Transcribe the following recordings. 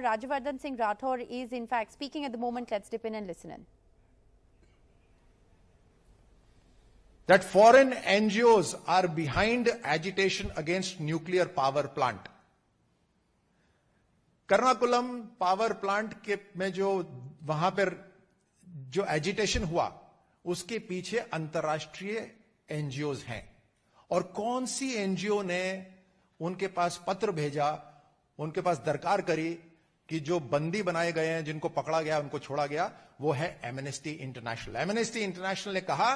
Rajyavardhan Singh Rathore is in fact speaking at the moment. Let's dip in and listen in. That foreign NGOs are behind agitation against nuclear power plant. कर्नाकुलम power plant के में जो वहां पर जो agitation हुआ उसके पीछे अंतर्राष्ट्रीय एनजीओज हैं। और कौन सी एनजीओ ने उनके पास पत्र भेजा, उनके पास दरकार करी कि जो बंदी बनाए गए हैं, जिनको पकड़ा गया, उनको छोड़ा गया, वो है एमनेस्टी इंटरनेशनल। एमनेस्टी इंटरनेशनल ने कहा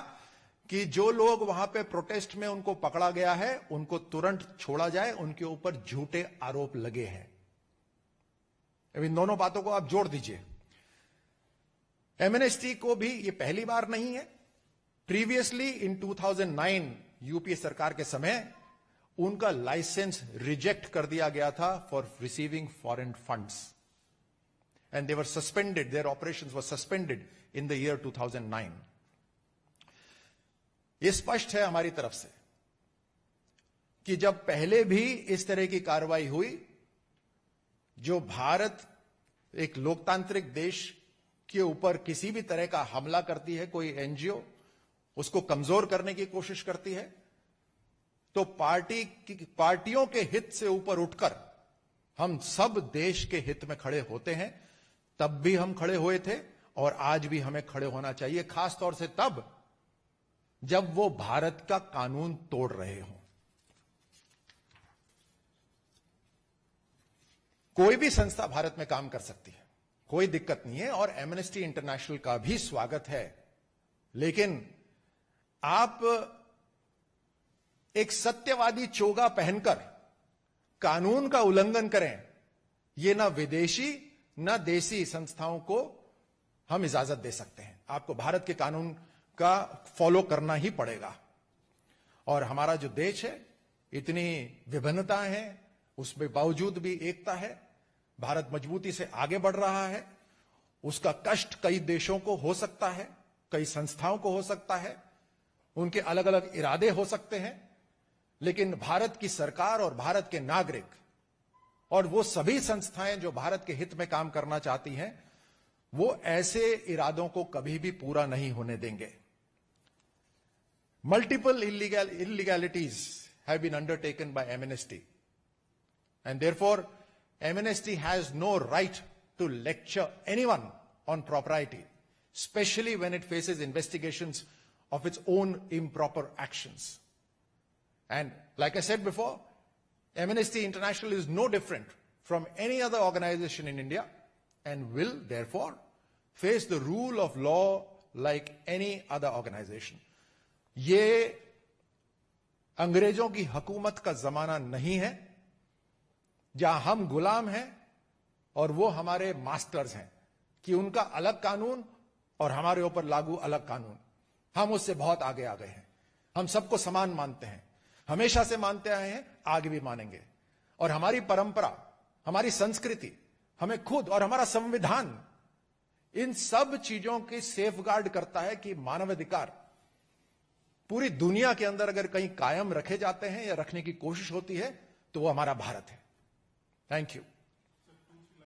कि जो लोग वहां पे प्रोटेस्ट में उनको पकड़ा गया है उनको तुरंत छोड़ा जाए, उनके ऊपर झूठे आरोप लगे हैं। इन दोनों बातों को आप जोड़ दीजिए। एमनेस्टी को भी ये पहली बार नहीं है। प्रीवियसली इन 2009 यूपीए सरकार के समय उनका लाइसेंस रिजेक्ट कर दिया गया था for receiving foreign funds and they were suspended, their operations were suspended in the year 2009। ये स्पष्ट है हमारी तरफ से कि जब पहले भी इस तरह की कार्रवाई हुई, जो भारत एक लोकतांत्रिक देश के ऊपर किसी भी तरह का हमला करती है, कोई एनजीओ उसको कमजोर करने की कोशिश करती है, तो पार्टियों के हित से ऊपर उठकर हम सब देश के हित में खड़े होते हैं। तब भी हम खड़े हुए थे और आज भी हमें खड़े होना चाहिए, खास तौर से तब जब वो भारत का कानून तोड़ रहे हों। कोई भी संस्था भारत में काम कर सकती है, कोई दिक्कत नहीं है, और एमनेस्टी इंटरनेशनल का भी स्वागत है। लेकिन आप एक सत्यवादी चोगा पहनकर कानून का उल्लंघन करें, यह ना विदेशी ना देसी संस्थाओं को हम इजाजत दे सकते हैं। आपको भारत के कानून का फॉलो करना ही पड़ेगा। और हमारा जो देश है, इतनी विभिन्नता है, उसमें बावजूद भी एकता है। भारत मजबूती से आगे बढ़ रहा है। उसका कष्ट कई देशों को हो सकता है, कई संस्थाओं को हो सकता है, उनके अलग अलग इरादे हो सकते हैं, लेकिन भारत की सरकार और भारत के नागरिक और वो सभी संस्थाएं जो भारत के हित में काम करना चाहती हैं, वो ऐसे इरादों को कभी भी पूरा नहीं होने देंगे। Multiple illegalities have been undertaken by Amnesty, and therefore Amnesty has no right to lecture anyone on propriety, especially when it faces investigations of its own improper actions. And like I said before, Amnesty International is no different from any other organization in India and will therefore face the rule of law like any other organization. ये अंग्रेजों की हुकूमत का जमाना नहीं है जहां हम गुलाम हैं और वो हमारे मास्टर्स हैं, कि उनका अलग कानून और हमारे ऊपर लागू अलग कानून। हम उससे बहुत आगे आ गए हैं। हम सबको समान मानते हैं, हमेशा से मानते आए हैं, आगे भी मानेंगे। और हमारी परंपरा, हमारी संस्कृति हमें खुद, और हमारा संविधान इन सब चीजों की सेफगार्ड करता है कि मानवाधिकार पूरी दुनिया के अंदर अगर कहीं कायम रखे जाते हैं या रखने की कोशिश होती है तो वो हमारा भारत है। Thank you.